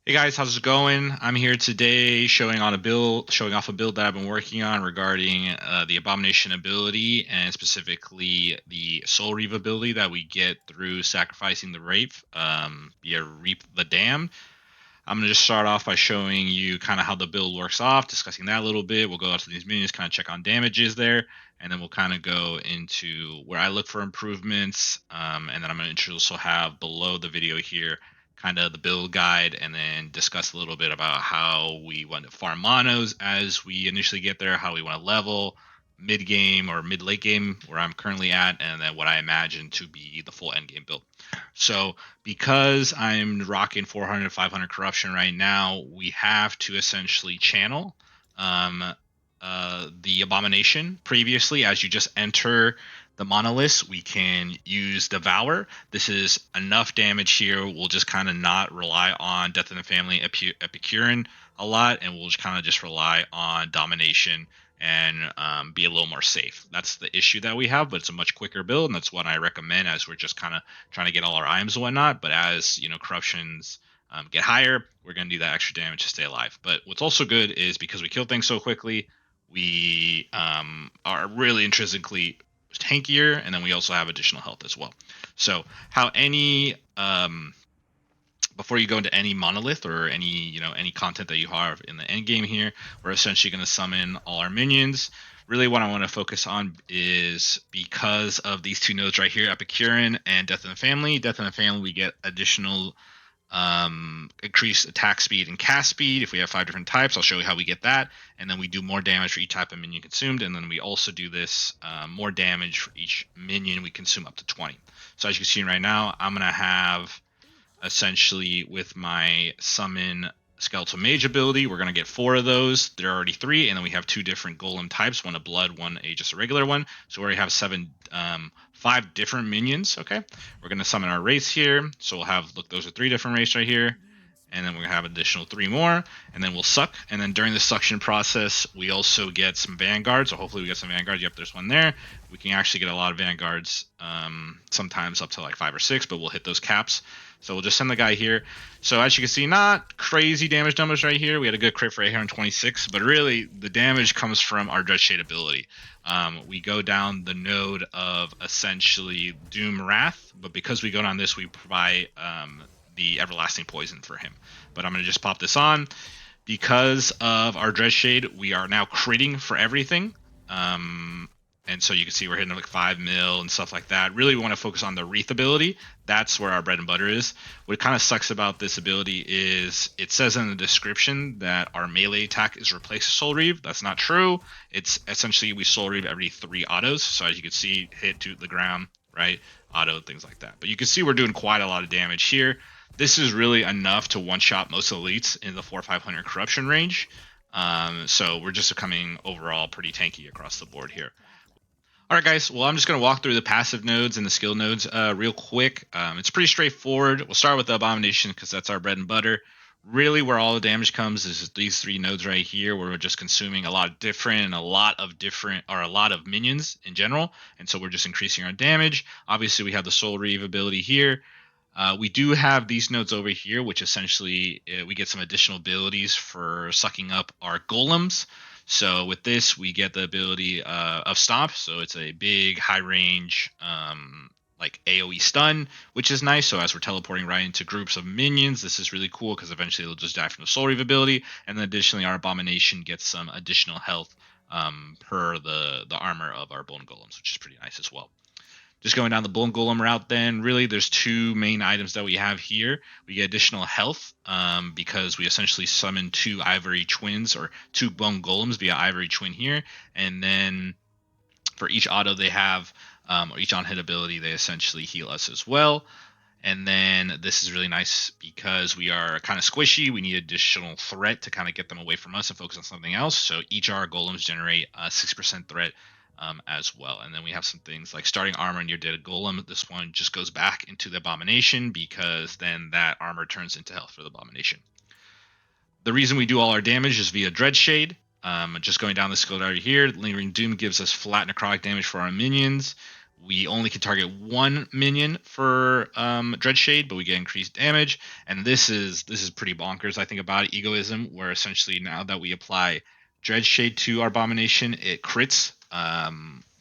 Hey guys, how's it going? I'm here today showing off a build that I've been working on regarding the Abomination ability and specifically the Soul Reaver ability that we get through sacrificing the Wraith via Reap the Damned. I'm gonna just start off by showing you kind of how the build works off, discussing that a little bit. We'll go out to these minions, kind of check on damages there, and then we'll kind of go into where I look for improvements. And then I'm gonna also have below the video here kind of the build guide, and then discuss a little bit about how we want to farm monos as we initially get there, how we want to level mid game or mid late game where I'm currently at, and then what I imagine to be the full end game build. So because I'm rocking 400, 500 corruption right now, we have to essentially channel um, the abomination previously. As you just enter the monoliths, we can use Devour. This is enough damage here. We'll just kind of not rely on Death in the Family Epicurean a lot, and we'll kind of just rely on Domination and be a little more safe. That's the issue that we have, but it's a much quicker build, and that's what I recommend as we're just kind of trying to get all our items and whatnot. But as you know, corruptions get higher, we're going to do that extra damage to stay alive. But what's also good is because we kill things so quickly, we are really intrinsically tankier, and then we also have additional health as well. So how any before you go into any monolith or any content that you have in the end game here, we're essentially going to summon all our minions. Really what I want to focus on is because of these two nodes right here, Epicurean and Death in the Family. Death in the Family, we get additional increased attack speed and cast speed. If we have 5 different types, I'll show you how we get that. And then we do more damage for each type of minion consumed. And then we also do this more damage for each minion we consume up to 20. So as you can see right now, I'm going to have essentially with my summon skeletal mage ability, we're going to get 4 of those. There are already 3, and then we have 2 different golem types, one a blood, one a just a regular one. So we already have 5 different minions. Okay, we're going to summon our race here, so we'll have, look, those are 3 different races right here, and then we're going to have additional 3 more, and then we'll suck. And then during the suction process, we also get some vanguards. So hopefully we get some vanguards. Yep, there's one there. We can actually get a lot of vanguards, sometimes up to like 5 or 6, but we'll hit those caps. So we'll just send the guy here. So as you can see, not crazy damage numbers right here. We had a good crit for 826, but really the damage comes from our Dreadshade ability. We go down the node of essentially Doom Wrath, but because we go down this, we provide the Everlasting Poison for him. But I'm going to just pop this on. Because of our Dreadshade, we are now critting for everything. And so you can see we're hitting like 5 mil and stuff like that. Really, we want to focus on the Wreath ability. That's where our bread and butter is. What kind of sucks about this ability is it says in the description that our melee attack is replaced with Soul Reave. That's not true. It's essentially we Soul Reave every 3 autos. So as you can see, hit to the ground, right? Auto, things like that. But you can see we're doing quite a lot of damage here. This is really enough to one-shot most elites in the 400-500 corruption range. So we're just becoming overall pretty tanky across the board here. All right, guys. Well, I'm just going to walk through the passive nodes and the skill nodes real quick. It's pretty straightforward. We'll start with the Abomination because that's our bread and butter. Really, where all the damage comes is these 3 nodes right here, where we're just consuming a lot of minions in general, and so we're just increasing our damage. Obviously, we have the Soul Reave ability here. We do have these nodes over here, which essentially we get some additional abilities for sucking up our golems. So with this, we get the ability of Stomp. So it's a big, high range, like AoE stun, which is nice. So as we're teleporting right into groups of minions, this is really cool because eventually they'll just die from the Soul Reave ability. And then additionally, our Abomination gets some additional health per the armor of our Bone Golems, which is pretty nice as well. Just going down the Bone Golem route, then really there's 2 main items that we have here. We get additional health because we essentially summon 2 Ivory Twins or 2 Bone Golems via Ivory Twin here. And then for each auto they have, or each on-hit ability, they essentially heal us as well. And then this is really nice because we are kind of squishy. We need additional threat to kind of get them away from us and focus on something else. So each of our golems generate 6% threat as well. And then we have some things like starting armor near dead golem. This one just goes back into the Abomination because then that armor turns into health for the Abomination. The reason we do all our damage is via Dreadshade. Just going down the skill right here, Lingering Doom gives us flat necrotic damage for our minions. We only can target one minion for Dread Shade, but we get increased damage. And this is pretty bonkers. I think about it, egoism, where essentially now that we apply Dread Shade to our Abomination, it crits,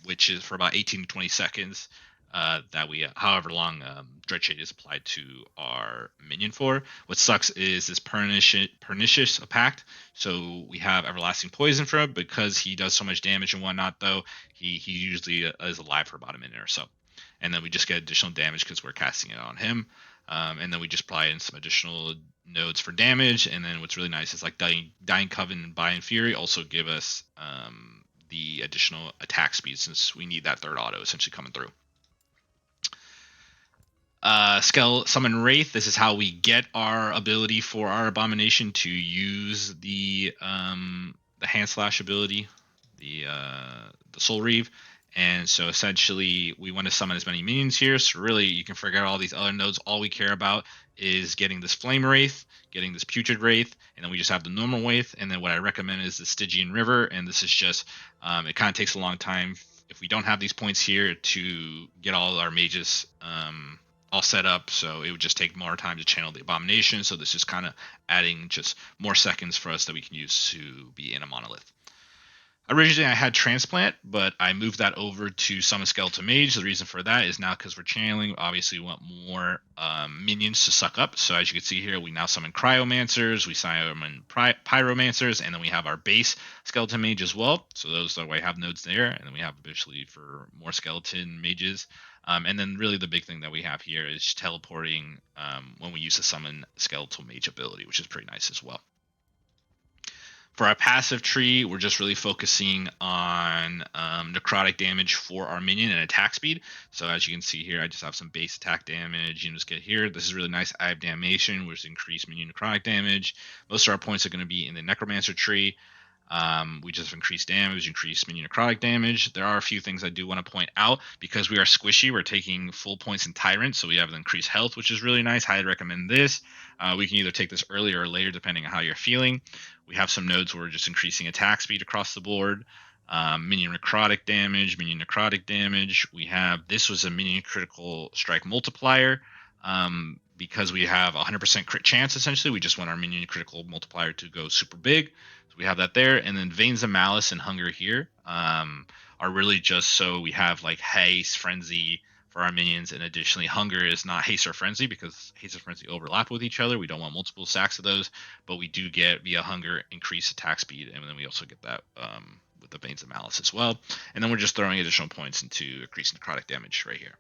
which is for about 18 to 20 seconds. That we, however long Dread Shade is applied to our minion for. What sucks is this pernicious pact. So we have everlasting poison for him because he does so much damage and whatnot. Though he usually is alive for about a minute or so, and then we just get additional damage because we're casting it on him, and then we just apply in some additional nodes for damage. And then what's really nice is like Dying Coven and By and Fury also give us the additional attack speed since we need that third auto essentially coming through. Summon Wraith. This is how we get our ability for our Abomination to use the hand slash ability, the Soul Reaver. And so essentially we want to summon as many minions here. So really you can forget all these other nodes. All we care about is getting this Flame Wraith, getting this Putrid Wraith, and then we just have the normal Wraith. And then what I recommend is the Stygian River. And this is just, it kind of takes a long time if we don't have these points here to get all our mages all set up, so it would just take more time to channel the Abomination. So this is kind of adding just more seconds for us that we can use to be in a monolith. Originally I had Transplant, but I moved that over to Summon Skeleton Mage. The reason for that is now because we're channeling, obviously we want more minions to suck up. So as you can see here, we now summon Cryomancers, we summon Pyromancers, and then we have our base Skeleton Mage as well. So those are why I have nodes there, and then we have eventually for more Skeleton Mages. And then really the big thing that we have here is teleporting when we use the Summon Skeletal Mage ability, which is pretty nice as well. For our passive tree, we're just really focusing on necrotic damage for our minion and attack speed. So as you can see here, I just have some base attack damage. You can just get here. This is really nice. Eye of Damnation, which is increased minion necrotic damage. Most of our points are going to be in the Necromancer tree. We just have increased damage, increased minion necrotic damage. There are a few things I do want to point out. Because we are squishy, we're taking full points in Tyrant, so we have increased health, which is really nice. Highly recommend this. We can either take this earlier or later, depending on how you're feeling. We have some nodes where we're just increasing attack speed across the board. Minion necrotic damage, minion necrotic damage. We have, this was a minion critical strike multiplier. Because we have 100% crit chance, essentially, we just want our minion critical multiplier to go super big. So we have that there. And then Veins of Malice and Hunger here are really just so we have like Haste, Frenzy for our minions. And additionally, Hunger is not Haste or Frenzy because Haste and Frenzy overlap with each other. We don't want multiple stacks of those, but we do get via Hunger increased attack speed. And then we also get that with the Veins of Malice as well. And then we're just throwing additional points into increased necrotic damage right here.